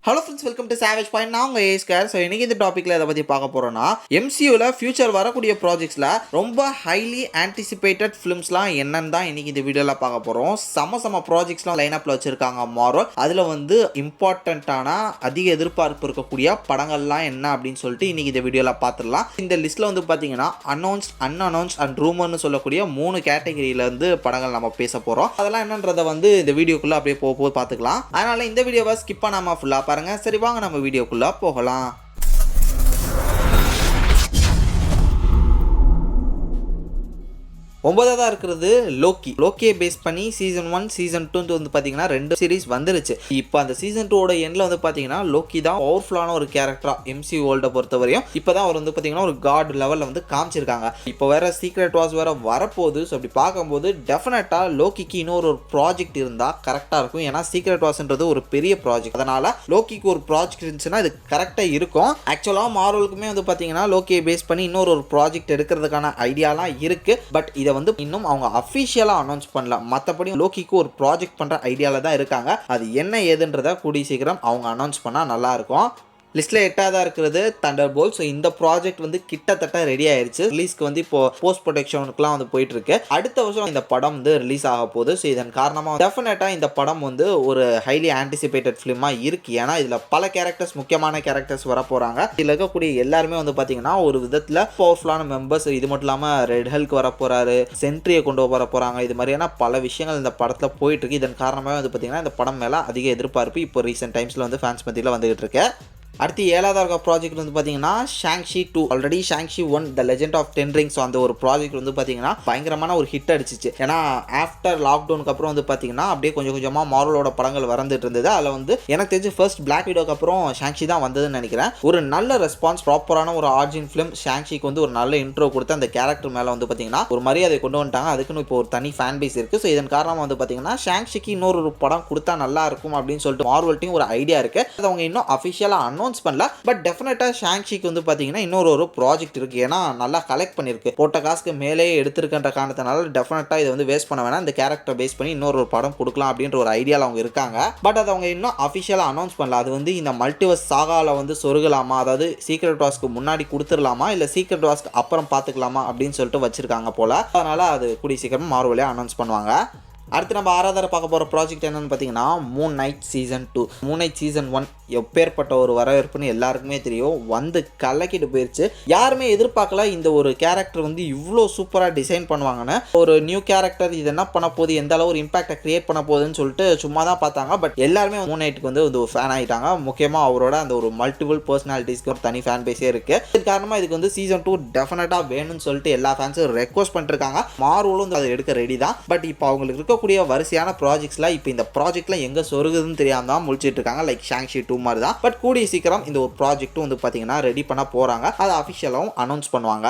Hello friends, welcome to savage point. நான் உங்கள் ஏஸ்கர். So இன்றைக்கி இந்த டாப்பிக்கில் எதை பற்றி பார்க்க போகிறோன்னா, எம்சியூவில் ஃபியூச்சர் வரக்கூடிய ப்ராஜெக்ட்ஸில் ரொம்ப ஹைலி ஆன்டிசிபேட்டட் ஃபிலிம்ஸ்லாம் என்னன்னு தான் இன்றைக்கி இந்த வீடியோவில் பார்க்க போகிறோம். செம ப்ராஜெக்ட்ஸ்லாம் லைனப்பில் வச்சுருக்காங்க மாரல். அதில் வந்து இம்பார்ட்டண்ட்டான அதிக எதிர்பார்ப்பு இருக்கக்கூடிய படங்கள்லாம் என்ன அப்படின்னு சொல்லிட்டு இன்றைக்கி இந்த வீடியோவில் பார்த்துடலாம். இந்த லிஸ்ட்டில் வந்து பார்த்தீங்கன்னா அனௌன்ஸ்ட், அன்அனௌன்ஸ்ட் அண்ட் ரூமர்னு சொல்லக்கூடிய 3 கேட்டகரியிலேருந்து படங்கள் நம்ம பேச போகிறோம். அதெல்லாம் என்னன்றதை வந்து இந்த வீடியோக்குள்ளே அப்படியே போக பார்த்துக்கலாம். அதனால் இந்த வீடியோவை ஸ்கிப் பண்ணாமல் ஃபுல்லாக பாருங்க. சரி, வாங்க நம்ம வீடியோக்குள்ள போகலாம். ஒன்பதாவதாக இருக்கிறது லோக்கியை பேஸ் பண்ணி சீசன் 1 சீசன் 2 வந்து பார்த்தீங்கன்னா 2 சீரிஸ் வந்துருச்சு. இப்போ அந்த சீசன் 2ஓட எண்டில் வந்து பார்த்தீங்கன்னா லோக்கி தான் பவர்ஃபுல்லான ஒரு கேரக்டராக எம்சி வேர்ல்டை பொறுத்தவரையும் இப்போ தான் அவர் வந்து பார்த்தீங்கன்னா ஒரு காட் லெவலில் வந்து காமிச்சிருக்காங்க. இப்போ வேற சீக்ரெட் வார்ஸ் வேற வரப்போகுது. ஸோ அப்படி பார்க்கும்போது டெஃபினட்டாக லோக்கிக்கு இன்னொரு ப்ராஜெக்ட் இருந்தால் கரெக்டாக இருக்கும். ஏன்னா சீக்ரெட் வார்ஸ்ன்றது ஒரு பெரிய ப்ராஜெக்ட். அதனால லோக்கிக்கு ஒரு ப்ராஜெக்ட் இருந்துச்சுன்னா இது கரெக்டாக இருக்கும். ஆக்சுவலாக மார்வலுக்குமே வந்து பார்த்தீங்கன்னா லோக்கியை பேஸ் பண்ணி இன்னொரு ப்ராஜெக்ட் எடுக்கிறதுக்கான ஐடியாலாம் இருக்குது. பட் இதை வந்து இன்னும் அவங்க அஃபிஷியலா அனௌன்ஸ் பண்ணல. மற்றபடி லோக்கிக்கு ஒரு ப்ராஜெக்ட் பண்ற ஐடியால தான் இருக்காங்க. அது என்ன ஏதுன்றதை கூடிய சீக்கிரம் அவங்க அனௌன்ஸ் பண்ணா நல்லா இருக்கும். லிஸ்ட்டில் 8ஆவதாக இருக்கிறது தண்டர்போல்ட். ஸோ இந்த ப்ராஜெக்ட் வந்து கிட்டத்தட்ட ரெடி ஆயிடுச்சு. ரிலீஸ்க்கு வந்து இப்போ போஸ்ட் ப்ரொடக்ஷனுக்குலாம் வந்து போயிட்டு இருக்கு. அடுத்த வருஷம் இந்த படம் வந்து ரிலீஸ் ஆக போகுது. ஸோ இதன் காரணமாக டெஃபினட்டாக இந்த படம் வந்து ஒரு ஹைலி ஆன்டிசிபேட்டட் ஃபிலிமாக இருக்குது. ஏன்னா இதில் பல கேரக்டர்ஸ், முக்கியமான கேரக்டர்ஸ் வர போகிறாங்க. இதில் இருக்கக்கூடிய எல்லாருமே வந்து பார்த்தீங்கன்னா ஒரு விதத்தில் பவர்ஃபுல்லான மெம்பர்ஸ். இது மட்டும் இல்லாமல் ரெட் ஹல்க் வர போகிறாரு, சென்ட்ரியை கொண்டு வர போகிறாங்க. இது மாதிரியான பல விஷயங்கள் இந்த படத்தில் போயிட்டு இருக்கு. இதன் காரணமாக வந்து பார்த்தீங்கன்னா இந்த படம் மேலே அதிக எதிர்பார்ப்பு இப்போ ரீசெண்ட் டைம்ஸில் வந்து ஃபேன்ஸ் மத்தியில் வந்துகிட்டு இருக்கு. அடுத்து 7ஆவதாக இருக்க ப்ராஜெக்ட் வந்து பார்த்தீங்கன்னா Shang Chi 2. Already Shang Chi 1 the legend of 10 rings அந்த ஒரு ப்ராஜெக்ட் வந்து பார்த்தீங்கன்னா பயங்கரமான ஒரு ஹிட் அடிச்சிச்சு. ஏன்னா ஆஃப்டர் லாக்டவுனுக்கு அப்புறம் வந்து பார்த்தீங்கன்னா அப்படியே கொஞ்சம் கொஞ்சமாக மார்வலோட படங்கள் வந்துட்டு இருந்தது. அதில் வந்து எனக்கு தெரிஞ்சு ஃபர்ஸ்ட் பிளாக் விடோக்கு அப்புறம் ஷாங்ஷி தான் வந்ததுன்னு நினைக்கிறேன். ஒரு நல்ல ரெஸ்பான்ஸ், ப்ராப்பரான ஒரு ஆர்ஜின் ஃபிலிம். ஷாங்ஷிக்கு வந்து ஒரு நல்ல இன்ட்ரோ கொடுத்து அந்த கேரக்டர் மேலே வந்து பார்த்தீங்கன்னா ஒரு மரியாதை கொண்டு வந்துட்டாங்க. அதுக்குன்னு இப்போ ஒரு தனி ஃபேன் பேஸ் இருக்குது. ஸோ இதன் காரணமாக வந்து பார்த்தீங்கன்னா ஷாங்ஷிக்கு இன்னொரு படம் கொடுத்தா நல்லா இருக்கும் அப்படின்னு சொல்லிட்டு மார்வல்ட்டையும் ஒரு ஐடியா இருக்குது. அது அவங்க இன்னும் அஃபிஷியலாக அனௌன்ஸ் பண்ணல. பட் டெஃபினட்டாக ஷாங்ஷிக்கு வந்து பார்த்தீங்கன்னா இன்னொரு ப்ராஜெக்ட் இருக்குது. ஏன்னா நல்லா கலெக்ட் பண்ணியிருக்கு. போட்ட காசுக்கு மேலே எடுத்திருக்கின்ற காரணத்தினால டெஃபினட்டாக இதை வந்து வேஸ்ட் பண்ண வேணாம். இந்த கேரக்டர் பேஸ் பண்ணி இன்னொரு படம் கொடுக்கலாம் அப்படின்ற ஒரு ஐடியாவில் அவங்க இருக்காங்க. பட் அதை அவங்க இன்னும் அஃபிஷியலாக அனௌன்ஸ் பண்ணல. அது வந்து இந்த மல்டிவர்ஸ் சாகாவில் வந்து சொருகலாமா, அதாவது சீக்ரெட் வார்ஸ்க்கு முன்னாடி கொடுத்துடலாமா, இல்லை சீக்ரெட் வார்ஸ்க்கு அப்புறம் பார்த்துக்கலாமா அப்படின்னு சொல்லிட்டு வச்சிருக்காங்க போல. அதனால் அது கூடிய சீக்கிரம் மார்வலே அனௌன்ஸ் பண்ணுவாங்க. அடுத்து நம்ம 6ஆவதாக பார்க்க போகிற ப்ராஜெக்ட் என்னன்னு பார்த்தீங்கன்னா Moon night season 2. Moon night season 1 எப்பேற்பட்ட ஒரு வரவேற்புன்னு எல்லாருக்குமே தெரியும். வந்து கலக்கிட்டு போயிடுச்சு. யாருமே எதிர்பார்க்கல இந்த ஒரு கேரக்டர் வந்து இவ்வளோ சூப்பராக டிசைன் பண்ணுவாங்கன்னு. ஒரு நியூ கேரக்டர், இது என்ன பண்ண போகுது, எந்த அளவு ஒரு இம்பாக்டை கிரியேட் பண்ண போகுதுன்னு சொல்லிட்டு சும்மா தான் பார்த்தாங்க. பட் எல்லாருமே மூன் நைட்டுக்கு வந்து ஒரு ஃபேன் ஆகிட்டாங்க. முக்கியமாக அவரோட அந்த ஒரு மல்டிபிள் பர்சனாலிட்டிஸ்க்கு ஒரு தனி ஃபேன் பேஸே இருக்குது. இது காரணமாக இதுக்கு வந்து சீசன் 2 டெஃபினட்டாக வேணும்னு சொல்லிட்டு எல்லா ஃபேன்ஸும் ரெக்வஸ்ட் பண்ணிருக்காங்க. மார்வலும் வந்து அதை எடுக்க ரெடி தான். பட் இப்போ அவங்களுக்கு இருக்கக்கூடிய வரிசையான ப்ராஜெக்ட்ஸ்லாம் இப்போ இந்த ப்ராஜெக்ட்லாம் எங்கே சொருகுதுன்னு தெரியாம தான் முழிச்சிட்டு இருக்காங்க. லைக் ஷாங்ஷி 2 மாதிரி தான். பட் கூடிய சீக்கிரம் இந்த ஒரு ப்ராஜெக்ட்டும் வந்து பார்த்தீங்கன்னா ரெடி பண்ண போகிறாங்க. அதை அஃபிஷியலாகவும் அனௌன்ஸ் பண்ணுவாங்க.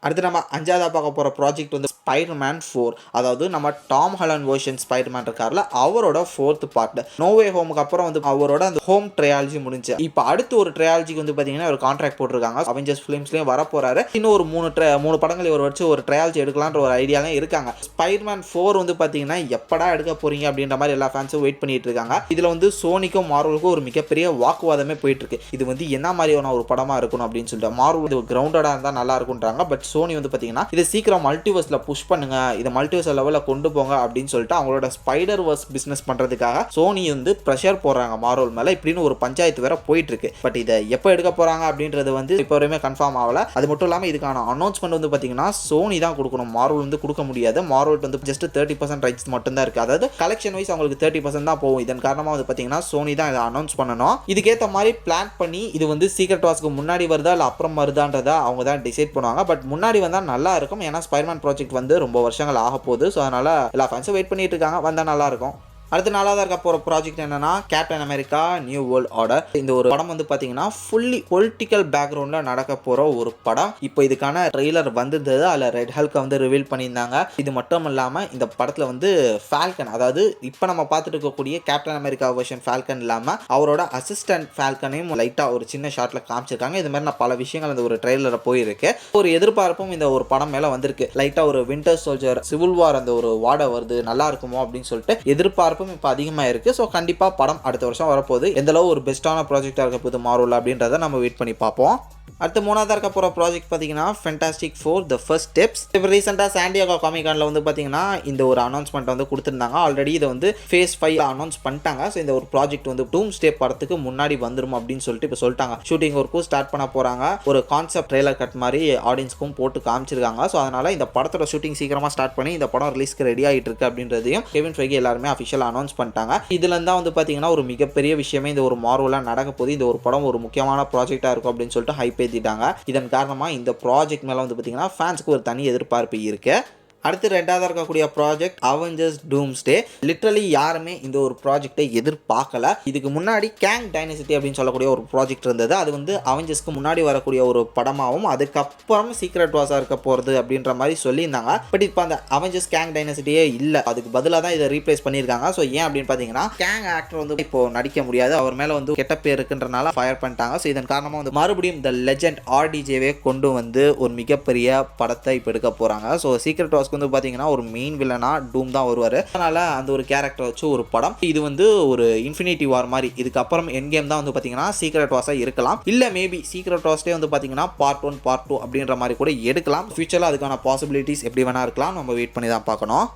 அடுத்து நம்ம 5ஆவதாக பார்க்க போகிற ப்ராஜெக்ட் வந்து ஸ்பைடர்மேன் 4. அதாவது நம்ம டாம் ஹாலண்ட் வெர்ஷன் ஸ்பைடர்மேன் இருக்கார்ல, அவரோட 4th பார்ட். நோவே ஹோமுக்கு அப்புறம் வந்து அவரோட அந்த ஹோம் ட்ரையாலஜி முடிஞ்சு இப்போ அடுத்து ஒரு ட்ரையாலஜிக்கு வந்து பார்த்தீங்கன்னா ஒரு கான்ட்ராக்ட் போட்டிருக்காங்க. அவெஞ்சர்ஸ் ஃபிலிம்ஸ்லேயும் வர போகிறாரு. இன்னும் ஒரு 3 படங்கள் இவர் வச்சு ஒரு ட்ரையாலஜி எடுக்கலான்ற ஒரு ஐடியாலாம் இருக்காங்க. ஸ்பைடர்மேன் 4 வந்து பார்த்தீங்கன்னா எப்படா எடுக்க போறீங்க அப்படின்ற மாதிரி எல்லா ஃபேன்ஸும் வெயிட் பண்ணிட்டு இருக்காங்க. இதில் வந்து சோனிக்கும் மார்வலுக்கும் ஒரு மிகப்பெரிய வாக்குவாதமே போயிட்டு இருக்கு. இது வந்து என்ன மாதிரியான ஒரு படமாக இருக்கணும் அப்படின்னு சொல்லிட்டு மார்வல் கிரவுண்டடாக இருந்தால் நல்லா இருக்குன்றாங்க. பட் சோனி வந்து பார்த்தீங்கன்னா இதை சீக்கிரம் மல்டிவர்ஸில் புஷ் பண்ணுங்க, இதை மல்டிவர்ஸ் லெவலில் கொண்டு போங்க அப்படின்னு சொல்லிட்டு அவங்களோட ஸ்பைடர் வர்ஸ் பிஸ்னஸ் பண்ணுறதுக்காக சோனி வந்து ப்ரெஷர் போடுறாங்க மார்வல் மேலே. இப்படின்னு ஒரு பஞ்சாயத்து வேற போயிட்டு இருக்கு. பட் இதை எப்போ எடுக்க போகிறாங்க அப்படின்றது வந்து இப்போ வரையுமே கன்ஃபார்ம் ஆகலை. அது மட்டும் இல்லாமல் இதுக்கான அனௌன்ஸ்மெண்ட் வந்து பார்த்தீங்கன்னா சோனி தான் கொடுக்கணும். மார்வல் வந்து கொடுக்க முடியாது. மார்வல் வந்து ஜஸ்ட் 30% ரைட்ஸ் மட்டும் தான் இருக்குது. அதாவது கலெக்ஷன் வைஸ் அவங்களுக்கு 30% தான் போகும். இதன் காரணமாக வந்து பார்த்தீங்கன்னா சோனி தான் இதை அனௌன்ஸ் பண்ணணும். இதுக்கேற்ற மாதிரி பிளான் பண்ணி இது வந்து சீக்ரெட் வார்ஸ்க்கு முன்னாடி வருதா இல்லை அப்புறம் வருதான்றதை அவங்க தான் டிசைட் பண்ணுவாங்க. பட் முன்னாடி வந்தால் நல்லா இருக்கும். ஏன்னா ஸ்பைடர்மேன் ப்ராஜெக்ட் வந்து ரொம்ப வருஷங்கள் ஆக போகுது. ஸோ அதனால எல்லா ஃபேன்ஸும் வெயிட் பண்ணிட்டு இருக்காங்க. வந்தால் நல்லா இருக்கும். அடுத்து 4ஆவதாக இருக்க போகிற ப்ராஜெக்ட் என்னன்னா captain America new world order. இந்த ஒரு படம் வந்து பார்த்தீங்கன்னா ஃபுல்லி பொலிட்டிக்கல் பேக்ரவுண்டில் நடக்க போகிற ஒரு படம். இப்போ இதுக்கான ட்ரெய்லர் வந்திருந்தது. அதில் ரெட் ஹல்கை வந்து ரிவீல் பண்ணியிருந்தாங்க. இது மட்டும் இல்லாமல் இந்த படத்தில் வந்து ஃபால்கன், அதாவது இப்போ நம்ம பார்த்துட்டு இருக்கக்கூடிய கேப்டன் அமெரிக்கா வெர்ஷன் ஃபால்கன் இல்லாமல் அவரோட அசிஸ்டன்ட் ஃபால்கனையும் லைட்டாக ஒரு சின்ன ஷாட்டில் காமிச்சிருக்காங்க. இது மாதிரி நான் பல விஷயங்கள் அந்த ஒரு ட்ரெய்லரில் போயிருக்கு. ஒரு எதிர்பார்ப்பும் இந்த ஒரு படம் மேலே வந்திருக்கு. லைட்டாக ஒரு வின்டர் சோல்ஜர், சிவில் வார் அந்த ஒரு வாடை வருது, நல்லா இருக்குமோ அப்படின்னு சொல்லிட்டு எதிர்பார்ப்பு எதிர்பார்ப்பும் இப்போ அதிகமாக இருக்குது. ஸோ கண்டிப்பாக படம் அடுத்த வருஷம் வரப்போகுது. எந்தளவு ஒரு பெஸ்ட்டான ப்ராஜெக்டாக இருக்க போது மார்வல் அப்படின்றத நம்ம வெயிட் பண்ணி பார்ப்போம். அடுத்து மூணாவதாக இருக்க போகிற ப்ராஜெக்ட் பார்த்தீங்கன்னா fantastic four the first steps. இப்போ ரீசெண்டாக சாண்டியாகோ காமிகானில் வந்து பார்த்தீங்கன்னா இந்த ஒரு அனௌன்ஸ்மெண்ட் வந்து கொடுத்துருந்தாங்க. ஆல்ரெடி இதை வந்து ஃபேஸ் 5 அனௌன்ஸ் பண்ணிட்டாங்க. ஸோ இந்த ஒரு ப்ராஜெக்ட் வந்து டூம்ஸ்டே படத்துக்கு முன்னாடி வந்துடும் அப்படின்னு சொல்லிட்டு இப்போ சொல்லிட்டாங்க. ஷூட்டிங் ஒர்க்கும் ஸ்டார்ட் பண்ண போகிறாங்க. ஒரு கான்செப்ட் ட்ரெய்லர் கட் மாதிரி ஆடியன்ஸ்க்கும் போட்டு காமிச்சிருக்காங்க. ஸோ அதனால் இந்த படத்தோட ஷூட்டிங் சீக்கிரமாக ஸ்டார்ட் பண்ணி இந்த படம் ரிலீஸ்க்கு ரெடி ஆகிட்டு இருக்கு அப்படின்றதையும் கெவின் ஃபெய்கி எல்லாருமே அஃபிஷியலாக அனௌன்ஸ் பண்ணிட்டாங்க. இதுல தான் வந்து பார்த்தீங்கன்னா ஒரு மிகப்பெரிய விஷயமே இந்த ஒரு மார்வலாக நடக்க போது. இந்த ஒரு படம் ஒரு முக்கியமான ப்ராஜெக்டாக இருக்கும் அப்படின்னு சொல்லிட்டு ஹைப் ஏற்றிட்டாங்க. இதன் காரணமாக இந்த ப்ராஜெக்ட் மேலே வந்து பார்த்தீங்கன்னா ஃபேன்ஸ்க்கு ஒரு தனி எதிர்பார்ப்பு இருக்குது. அடுத்து ரெண்டாவது இருக்கக்கூடிய ப்ராஜெக்ட் அவெஞ்சர்ஸ் டூம்ஸ்டே. லிட்ரலி யாருமே இந்த ஒரு ப்ராஜெக்டை எதிர்பார்க்கல. இதுக்கு முன்னாடி கேங் டைனசிட்டி அப்படின்னு சொல்லக்கூடிய ஒரு ப்ராஜெக்ட் இருந்தது. அது வந்து அவெஞ்சர்ஸ்க்கு முன்னாடி வரக்கூடிய ஒரு படமாகவும் அதுக்கப்புறம் சீக்ரெட் வார்ஸாக இருக்க போகிறது அப்படின்ற மாதிரி சொல்லியிருந்தாங்க. பட் இப்போ அந்த அவெஞ்சர்ஸ் கேங் டைனசிட்டியே இல்லை. அதுக்கு பதிலாக தான் இதை ரீப்ளேஸ் பண்ணியிருக்காங்க. ஸோ ஏன் அப்படின்னு பார்த்தீங்கன்னா கேங் ஆக்டர் வந்து இப்போ நடிக்க முடியாது. அவர் மேலே வந்து கெட்ட பேர் இருக்குன்றனால ஃபயர் பண்ணிட்டாங்க. ஸோ இதன் காரணமாக வந்து மறுபடியும் த லெஜெண்ட் RDJவே கொண்டு வந்து ஒரு மிகப்பெரிய படத்தை இப்போ எடுக்க போகிறாங்க. ஸோ சீக்ரெட் வார்ஸ் வந்து பாத்தீங்கன்னா ஒரு மெயின் வில்லனா டூம் தான் வருவார். அதனால அந்த ஒரு கேரக்டர் வச்சு ஒரு படம். இது வந்து ஒரு இன்ஃபினிட்டி வார் மாதிரி. இதுக்கப்புறம் எண்ட் கேம் தான் வந்து பாத்தீங்கன்னா சீக்ரெட் வார்ஸா இருக்கலாம். இல்ல மேபி சீக்ரெட் வார்ஸ்டே வந்து பாத்தீங்கன்னா பார்ட் 1 பார்ட் 2 அப்படின்ற மாதிரி கூட எடுக்கலாம். ஃபியூச்சர்ல அதுக்கான பாசிபிலிட்டிஸ் எப்படி வேணா இருக்கலாம். நம்ம வெயிட் பண்ணி தான் பார்க்கணும்.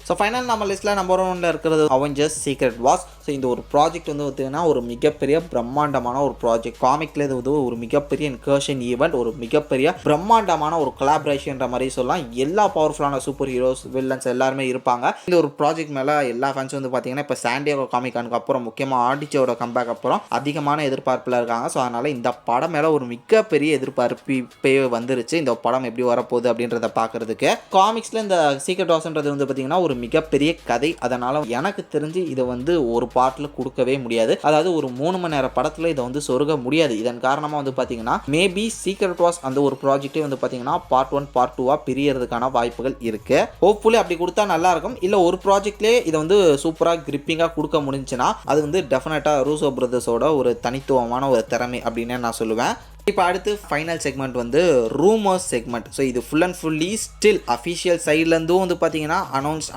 ஸோ ஃபைனல் நம்ம லிஸ்ட்டில் நம்பர் 1 இருக்கிறது அவெஞ்சர்ஸ் சீக்ரெட் வார்ஸ். ஸோ இந்த ஒரு ப்ராஜெக்ட் வந்து பார்த்தீங்கன்னா ஒரு மிகப்பெரிய பிரம்மாண்டமான ஒரு ப்ராஜெக்ட். காமிக்கில் இது வந்து ஒரு மிகப்பெரிய இன்கர்ஷன் ஈவெண்ட், ஒரு மிகப்பெரிய பிரம்மாண்டமான ஒரு கொலாபரேஷன்ற மாதிரி சொல்லலாம். எல்லா பவர்ஃபுல்லான சூப்பர் ஹீரோஸ் வில்லன்ஸ் எல்லாருமே இருப்பாங்க. இந்த ஒரு ப்ராஜெக்ட் மேலே எல்லா ஃபேன்ஸும் வந்து பார்த்தீங்கன்னா இப்போ சாண்டியாகோ காமிகானுக்கு அப்புறம் முக்கியமாக RDJோட கம்பேக் அப்புறம் அதிகமான எதிர்பார்ப்பில் இருக்காங்க. ஸோ அதனால் இந்த படம் மேலே ஒரு மிகப்பெரிய எதிர்பார்ப்பு இப்போயே வந்துருச்சு. இந்த படம் எப்படி வரப்போகுது அப்படின்றத பார்க்குறதுக்கு. காமிக்ஸில் இந்த சீக்ரெட் வார்ஸ்ன்றது வந்து பார்த்தீங்கன்னா ஒரு மிகப்பெரிய கதை. அதனால எனக்கு தெரிஞ்சு இதை வந்து ஒரு பார்ட்ல கொடுக்கவே முடியாது. அதாவது ஒரு 3 மணி நேர படத்துல இதை வந்து சொருக முடியாது. இதன் காரணமா வந்து பாத்தீங்கன்னா மேபி சீக்ரெட் வார்ஸ் அந்த ஒரு ப்ராஜெக்டே வந்து பாத்தீங்கன்னா பார்ட் 1 பார்ட் 2 பிரியறதுக்கான வாய்ப்புகள் இருக்கு. ஹோப்ஃபுல்லி அப்படி கொடுத்தா நல்லா இருக்கும். இல்ல ஒரு ப்ராஜெக்ட்லயே இதை வந்து சூப்பரா கிரிப்பிங்கா கொடுக்க முடிஞ்சுன்னா அது வந்து டெஃபினட்டா ரூசோ பிரதர்ஸோட ஒரு தனித்துவமான ஒரு திறமை அப்படின்னு நான் சொல்லுவேன். இப்போ அடுத்து ஃபைனல் செக்மெண்ட் வந்து ரூமர்ஸ் செக்மெண்ட். ஸோ இது full and fully still official சைட்லேருந்தும் வந்து பார்த்தீங்கன்னா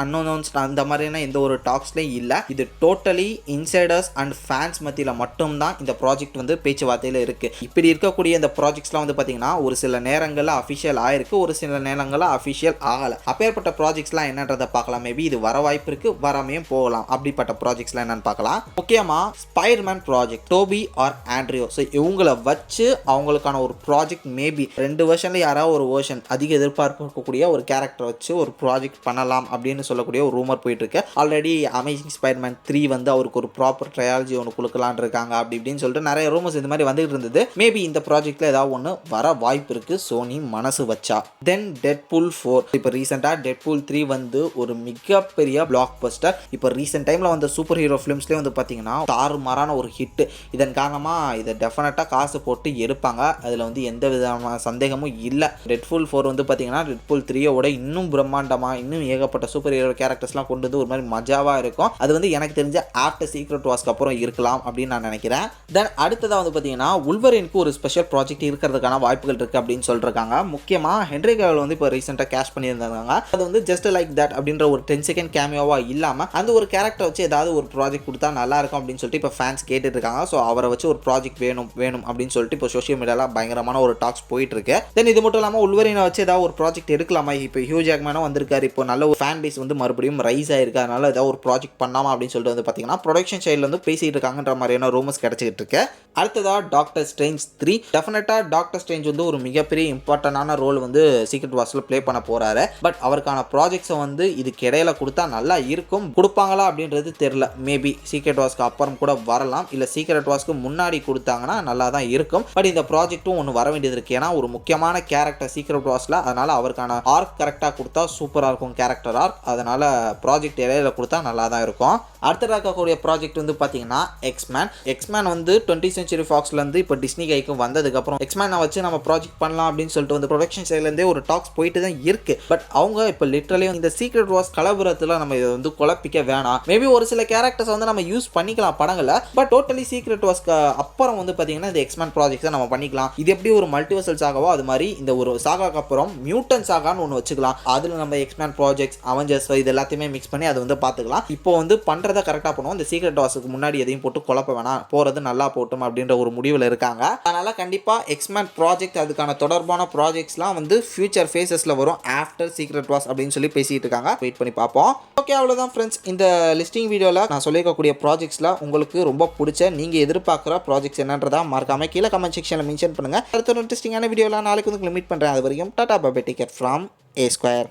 அன்அனௌன்ஸ்ட் அந்த மாதிரியான எந்த ஒரு டாக்ஸ்லையும் இல்லை. இது டோட்டலி இன்சைடர்ஸ் அண்ட் ஃபேன்ஸ் மத்தியில் மட்டும்தான் இந்த ப்ராஜெக்ட் வந்து பேச்சுவார்த்தையில் இருக்குது. இப்படி இருக்கக்கூடிய இந்த ப்ராஜெக்ட்ஸ்லாம் வந்து பார்த்தீங்கன்னா ஒரு சில நேரங்களில் அஃபிஷியல் ஆயிருக்கு, ஒரு சில நேரங்களில் அஃபிஷியல் ஆகலை. அப்பேற்பட்ட ப்ராஜெக்ட்ஸ்லாம் என்னன்றதை பார்க்கலாம். மேபி இது வர வாய்ப்பு இருக்குது, வராமையும் போகலாம். அப்படிப்பட்ட ப்ராஜெக்ட்ஸ்லாம் என்னன்னு பார்க்கலாம். முக்கியமாக Spiderman project, Tobey or Andrew. So இவங்களை வச்சு அவங்களுக்கான ஒரு ப்ராஜெக்ட் மேபி 2 வருஷன்ல யாராவது ஒரு வருஷன் அதிக எதிர்பார்ப்பு இருக்கக்கூடிய ஒரு கேரக்டர் வச்சு ஒரு ப்ராஜெக்ட் பண்ணலாம் அப்படின்னு சொல்லக்கூடிய ஒரு ரூமர் போயிட்டு இருக்கு. ஆல்ரெடி அமேசிங் ஸ்பைடர்மேன் 3 வந்து அவருக்கு ஒரு ப்ராப்பர் ட்ரையாலஜி ஒன்று கொடுக்கலான் இருக்காங்க அப்படி இப்படின்னு சொல்லிட்டு நிறைய ரூமர்ஸ் இந்த மாதிரி வந்துட்டு இருந்தது. மேபி இந்த ப்ராஜெக்ட்ல ஏதாவது ஒன்று வர வாய்ப்பு இருக்கு சோனி மனசு வச்சா. தென் டெட்பூல் 4. இப்போ ரீசெண்டாக டெட்பூல் 3 வந்து ஒரு மிகப்பெரிய பிளாக் பஸ்டர். இப்போ ரீசெண்ட் டைம்ல வந்த சூப்பர் ஹீரோ ஃபிலிம்ஸ்லேயே வந்து பார்த்தீங்கன்னா தாறுமாறான ஒரு ஹிட். இதன் காரணமாக இதை டெஃபினட்டாக காசு போட்டு எடுப்பாங்க. அதில் வந்து எந்த விதமான சந்தேகமும் இல்லை. டெட்பூல் 4 வந்து பார்த்தீங்கன்னா டெட்பூல் 3யோட இன்னும் பிரம்மாண்டமாக இன்னும் ஏகப்பட்ட சூப்பர் ஹீரோ கேரக்டர்ஸ்லாம் கொண்டு வந்து ஒரு மாதிரி மஜாவாக இருக்கும். அது வந்து எனக்கு தெரிஞ்ச ஆஃப்டர் சீக்ரெட் வார்ஸ்க்கு அப்புறம் இருக்கலாம் அப்படின்னு நான் நினைக்கிறேன். தென் அடுத்ததாக வந்து பார்த்தீங்கன்னா உல்வரினுக்கு ஒரு ஸ்பெஷல் ப்ராஜெக்ட் இருக்கிறதுக்கான வாய்ப்புகள் இருக்குது அப்படின்னு சொல்லிருக்காங்க. முக்கியமாக ஹென்ரி கேவல் வந்து இப்போ ரீசெண்டாக கேஷ் பண்ணியிருந்தாங்க. அது வந்து ஜஸ்ட் லைக் தட் அப்படின்ற ஒரு 10 செகண்ட் கேமியோவாக இல்லாமல் அந்த ஒரு கேரக்டர் வச்சு ஏதாவது ஒரு ப்ராஜெக்ட் கொடுத்தா நல்லா இருக்கும் அப்படின்னு சொல்லிட்டு இப்போ ஃபேன்ஸ் கேட்டுட்டு இருக்காங்க. ஸோ அவரை வச்சு ஒரு ப்ராஜெக்ட் வேணும் அப்படின்னு சொல்லிட்டு இப்போ சோஷியல் மீடியாவில் பயங்கரமான ஒரு டாக்ஸ் போயிட்டு இருக்கு. தென் இது மட்டும் இல்லாமல் உல்வரினை வச்சு ஏதாவது ஒரு ப்ராஜெக்ட் எடுக்கலாமா? இப்போ ஹியூ ஜாக்மேனும் வந்திருக்காரு. இப்போ நல்ல ஒரு ஃபேன் பேஸ் வந்து மறுபடியும் ரைஸ் ஆயிருக்கு. அதனால ஏதாவது ஒரு ப்ராஜெக்ட் பண்ணாமா அப்படின்னு சொல்லிட்டு வந்து பார்த்தீங்கன்னா ப்ரொடக்ஷன் சைடில் வந்து பேசிட்டு இருக்காங்கன்ற மாதிரியான ரூமர்ஸ் கிடைச்சிட்டு இருக்கு. அடுத்ததா டாக்டர் ஸ்ட்ரேஞ்ச் 3. டெஃபினட்டாக டாக்டர் ஸ்ட்ரேஞ்ச் வந்து ஒரு மிகப்பெரிய இம்பார்ட்டன்டான ரோல் வந்து சீக்ரெட் வார்ஸில் ப்ளே பண்ண போறாரு. பட் அவருக்கான ப்ராஜெக்ட்ஸை வந்து இதுக்கு இடையில கொடுத்தா நல்லா இருக்கும். கொடுப்பாங்களா அப்படின்றது தெரியல. மேபி சீக்ரெட் வார்ஸ்க்கு அப்புறம் கூட வரலாம், இல்லை சீக்ரெட் வார்ஸ்க்கு முன்னாடி கொடுத்தாங்கன்னா நல்லா தான் இருக்கும். பட் இந்த ப்ராஜெக்ட்டும் ஒன்று வர வேண்டியது இருக்கு. ஏன்னா ஒரு முக்கியமான கேரக்டர் சீக்ரெட் வார்ஸ்ல. அதனால அவருக்கான ஆர்க் கரெக்டாக கொடுத்தா சூப்பராக இருக்கும் கேரக்டர் ஆர்க். அதனால ப்ராஜெக்ட் இடையில கொடுத்தா நல்லா தான் இருக்கும். அடுத்ததாக இருக்கக்கூடிய ப்ராஜெக்ட் வந்து பார்த்தீங்கன்னா எக்ஸ்மேன் வந்து 20th Century Foxலேருந்து இப்போ டிஸ்னி கைக்கு வந்ததுக்கப்புறம் எக்ஸ்மேனை வச்சு நம்ம ப்ராஜெக்ட் பண்ணலாம் அப்படின்னு சொல்லிட்டு வந்து ப்ரொடக்ஷன் சைட்லேருந்தே ஒரு டாக்ஸ் போயிட்டு தான் இருக்கு. பட் அவங்க இப்போ லிட்டரலி இந்த சீக்ரெட் வார்ஸ் கலபுரத்தில் நம்ம இதை வந்து குழப்பிக்க வேணாம். மேபி ஒரு சில கேரக்டர்ஸ் வந்து நம்ம யூஸ் பண்ணிக்கலாம் படங்களை. பட் டோட்டலி சீக்ரெட் வார்ஸ்க்கு அப்புறம் வந்து பார்த்தீங்கன்னா இந்த எக்ஸ்மேன் ப்ராஜெக்ட்ஸை நம்ம நம்ம பண்ணிக்கலாம். இது எப்படி ஒரு மல்டிவர்சல் சாகாவோ அது மாதிரி இந்த ஒரு சாகாக்கு அப்புறம் மியூட்டன் சாகான்னு ஒன்று வச்சுக்கலாம். அதில் நம்ம எக்ஸ்மேன் ப்ராஜெக்ட்ஸ், அவெஞ்சர்ஸ் இது எல்லாத்தையுமே மிக்ஸ் பண்ணி அதை வந்து பார்த்துக்கலாம். இப்போ வந்து பண்ணுறதை கரெக்டாக பண்ணுவோம். இந்த சீக்ரெட் வார்ஸுக்கு முன்னாடி எதையும் போட்டு குழப்ப வேணாம், போகிறது நல்லா போட்டும் அப்படின்ற ஒரு முடிவில் இருக்காங்க. அதனால் கண்டிப்பாக எக்ஸ்மேன் ப்ராஜெக்ட் அதுக்கான தொடர்பான ப்ராஜெக்ட்ஸ்லாம் வந்து ஃபியூச்சர் ஃபேஸஸில் வரும் ஆஃப்டர் சீக்ரெட் வார்ஸ் அப்படின்னு சொல்லி பேசிகிட்டு இருக்காங்க. வெயிட் பண்ணி பார்ப்போம். ஓகே, அவ்வளோதான் ஃப்ரெண்ட்ஸ். இந்த லிஸ்டிங் வீடியோவில் நான் சொல்லியிருக்கக்கூடிய ப்ராஜெக்ட்ஸில் உங்களுக்கு ரொம்ப பிடிச்ச நீங்கள் எதிர்பார்க்குற ப்ராஜெக்ட்ஸ் என்னன்றதா மறக்காமல் கீழே கமெண்ட் செக்ஷனில் மென்ஷன் பண்ணுங்கள். அடுத்த ஒரு இன்ட்ரெஸ்டிங்கான வீடியோவில் நாளைக்கு வந்து மீட் பண்ணுறேன். அது வரைக்கும் tata bye bye, take care from A Square.